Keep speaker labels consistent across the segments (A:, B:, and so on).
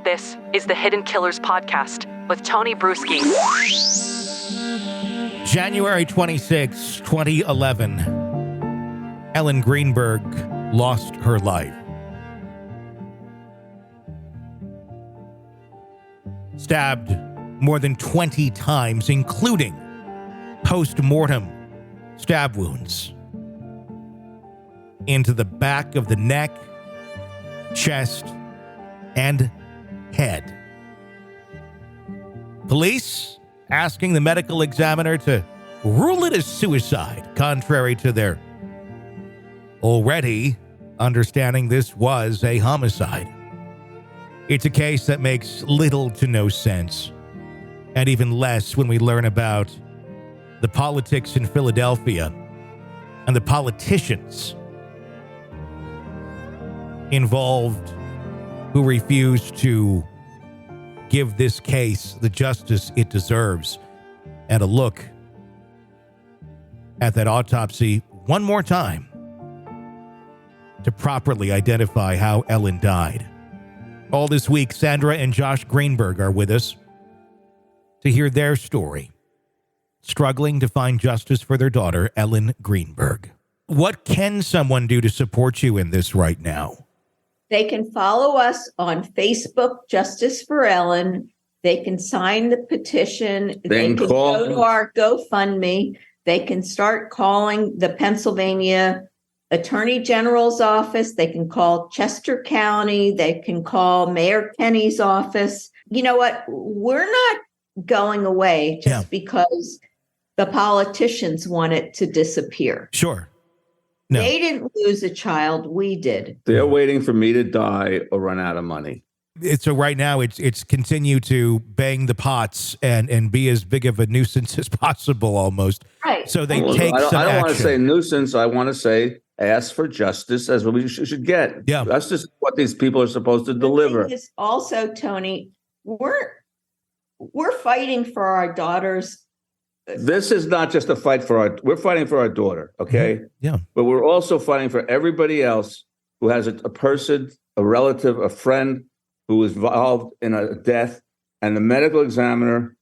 A: This is the Hidden Killers Podcast with Tony Brueski.
B: January 26, 2011. Ellen Greenberg lost her life. Stabbed more than 20 times, including post-mortem stab wounds into the back of the neck, chest, and head. Police asking the medical examiner to rule it as suicide, contrary to their already understanding this was a homicide. It's a case that makes little to no sense, and even less when we learn about the politics in Philadelphia and the politicians involved who refuse to give this case the justice it deserves. And a look at that autopsy one more time to properly identify how Ellen died. All this week, Sandra and Josh Greenberg are with us to hear their story, struggling to find justice for their daughter, Ellen Greenberg. What can someone do to support you in this right now?
C: They can follow us on Facebook, Justice for Ellen. They can sign the petition. They can go to our GoFundMe. They can start calling the Pennsylvania Attorney General's office. They can call Chester County. They can call Mayor Kenny's office. You know what? We're not going away just because the politicians want it to disappear.
B: Sure. No.
C: They didn't lose a child. We did.
D: They're waiting for me to die or run out of money.
B: So right now it's continue to bang the pots and be as big of a nuisance as possible almost.
C: Right.
B: So they take some action.
D: I don't want to say nuisance. I want to say ask for justice as what we should get.
B: Yeah.
D: That's just what these people are supposed to deliver.
C: The thing is also, Tony, we're fighting for our daughters.
D: This is not just a fight we're fighting for our daughter, okay?
B: Yeah.
D: But we're also fighting for everybody else who has a person, a relative, a friend who is involved in a death, and the medical examiner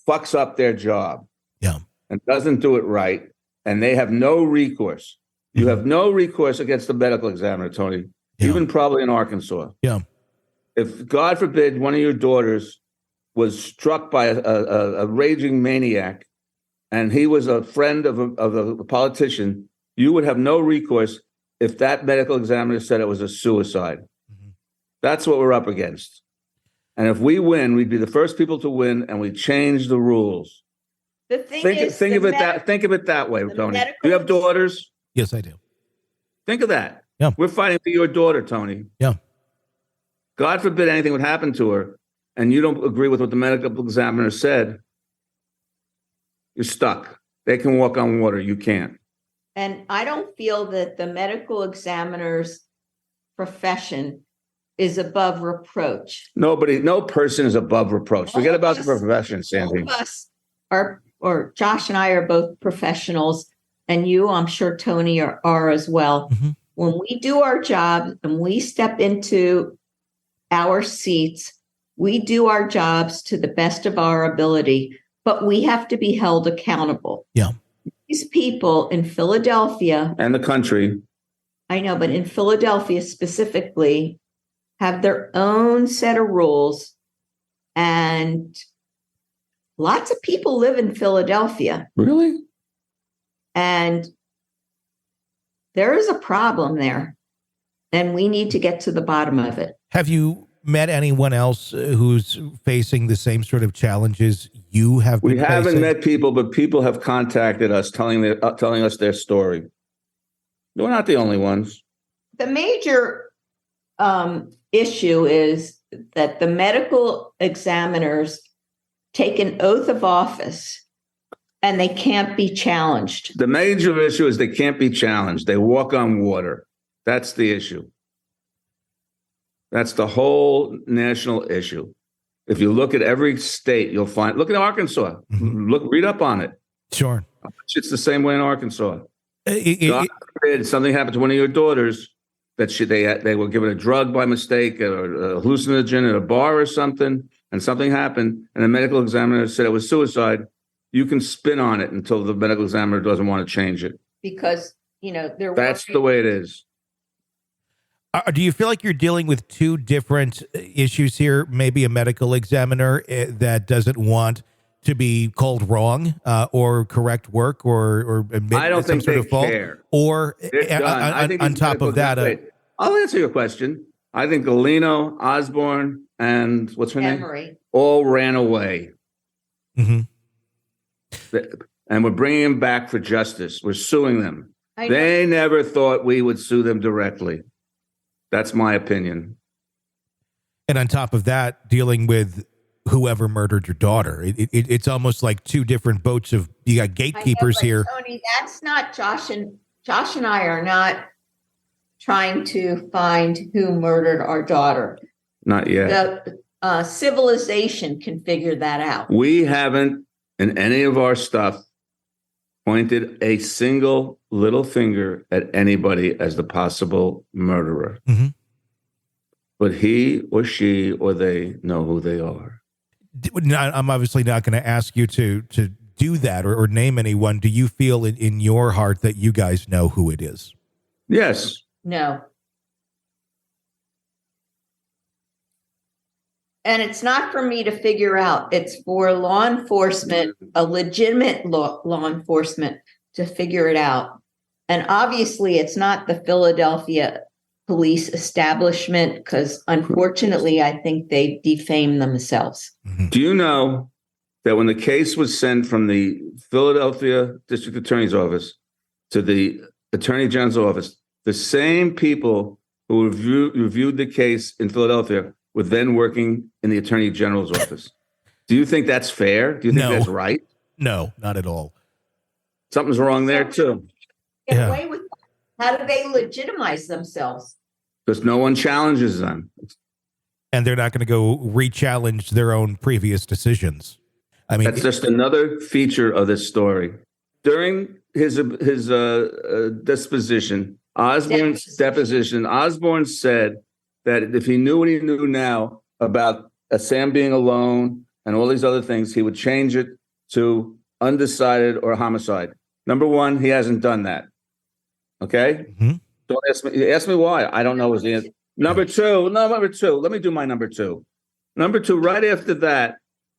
D: fucks up their job.
B: Yeah.
D: And doesn't do it right, and they have no recourse. You have no recourse against the medical examiner, Tony, even probably in Arkansas.
B: Yeah.
D: If, God forbid, one of your daughters was struck by a raging maniac, and he was a friend of a politician, you would have no recourse if that medical examiner said it was a suicide. Mm-hmm. That's what we're up against. And if we win, we'd be the first people to win, and we change the rules.
C: The thing
D: think of it that way, Tony. Do you have daughters?
B: Yes, I do.
D: Think of that.
B: Yeah.
D: We're fighting for your daughter, Tony.
B: Yeah.
D: God forbid anything would happen to her, and you don't agree with what the medical examiner said, you're stuck. They can walk on water. You can't.
C: And I don't feel that the medical examiner's profession is above reproach.
D: No person is above reproach. Forget about the profession, Sandy.
C: All of us are, or Josh and I are both professionals, and you, I'm sure, Tony, are as well. Mm-hmm. When we do our job and we step into our seats, we do our jobs to the best of our ability, but we have to be held accountable.
B: Yeah.
C: These people in Philadelphia
D: and the country,
C: I know, but in Philadelphia specifically, have their own set of rules. And lots of people live in Philadelphia.
D: Really?
C: And there is a problem there. And we need to get to the bottom of it.
B: Have you met anyone else who's facing the same sort of challenges you have been facing?
D: We haven't met people, but people have contacted us telling us their story. We're not the only ones.
C: The major issue is that the medical examiners take an oath of office and they can't be challenged.
D: The major issue is they can't be challenged. They walk on water. That's the issue. That's the whole national issue. If you look at every state, you'll find, look at Arkansas. Mm-hmm. Read up on it.
B: Sure.
D: It's the same way in Arkansas. God forbid something happened to one of your daughters, that they were given a drug by mistake or a hallucinogen at a bar or something, and something happened, and the medical examiner said it was suicide, you can spin on it until the medical examiner doesn't want to change it.
C: Because,
D: that's the way it is.
B: Do you feel like you're dealing with two different issues here? Maybe a medical examiner that doesn't want to be called wrong or correct work or
D: I don't think they care.
B: Or on top of that,
D: I'll answer your question. I think Galeno, Osborne, and what's her name? All ran away.
B: Mm-hmm.
D: And we're bringing them back for justice. We're suing them. They never thought we would sue them directly. That's my opinion.
B: And on top of that, dealing with whoever murdered your daughter, it's almost like two different boats of, you got gatekeepers here.
C: Tony, that's not Josh and I are not trying to find who murdered our daughter.
D: Not yet.
C: The civilization can figure that out.
D: We haven't, in any of our stuff, pointed a single little finger at anybody as the possible murderer.
B: Mm-hmm.
D: But he or she or they know who they are.
B: I'm obviously not going to ask you to do that or name anyone. Do you feel in your heart that you guys know who it is?
D: Yes.
C: No. And it's not for me to figure out. It's for law enforcement, a legitimate law enforcement, to figure it out. And obviously, it's not the Philadelphia police establishment, because unfortunately, I think they defame themselves.
B: Mm-hmm.
D: Do you know that when the case was sent from the Philadelphia District Attorney's Office to the Attorney General's office, the same people who reviewed the case in Philadelphia were then working in the Attorney General's office? Do you think that's fair? Do you think that's right?
B: No, not at all.
D: Something's wrong there too.
C: Get away with that. How do they legitimize themselves?
D: Because no one challenges them.
B: And they're not going to go re-challenge their own previous decisions. I mean,
D: that's just another feature of this story. During his deposition, Osborne said that if he knew what he knew now about Sam being alone and all these other things, he would change it to undecided or homicide. Number one, he hasn't done that. Okay?
B: Mm-hmm.
D: Don't ask me why. I don't know his answer. Number two. Let me do my number two. Number two, right after that,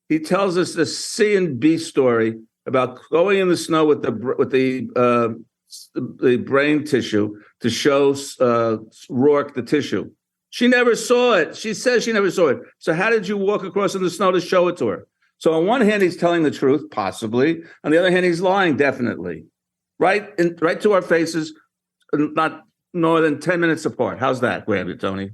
D: he tells us the C and B story about going in the snow with the brain tissue to show Rourke the tissue. She never saw it. She says she never saw it. So how did you walk across in the snow to show it to her? So on one hand, he's telling the truth, possibly. On the other hand, he's lying, definitely. Right to our faces, not more than 10 minutes apart. How's that, grab it, Tony?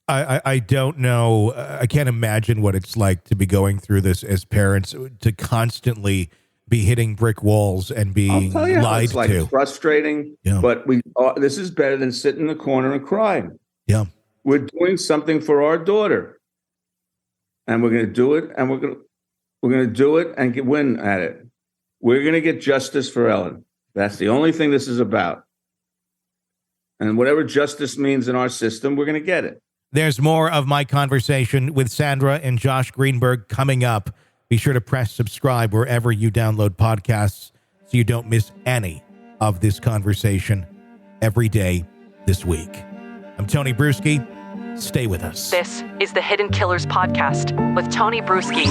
B: I don't know. I can't imagine what it's like to be going through this as parents, to constantly be hitting brick walls and being lied
D: it's like
B: to.
D: Frustrating, but this is better than sitting in the corner and crying.
B: Yeah.
D: We're doing something for our daughter, and we're going to do it, and we're going to do it and win at it. We're going to get justice for Ellen. That's the only thing this is about. And whatever justice means in our system, we're going to get it.
B: There's more of my conversation with Sandra and Josh Greenberg coming up. Be sure to press subscribe wherever you download podcasts so you don't miss any of this conversation every day this week. I'm Tony Brueski. Stay with us.
A: This is the Hidden Killers Podcast with Tony Brueski.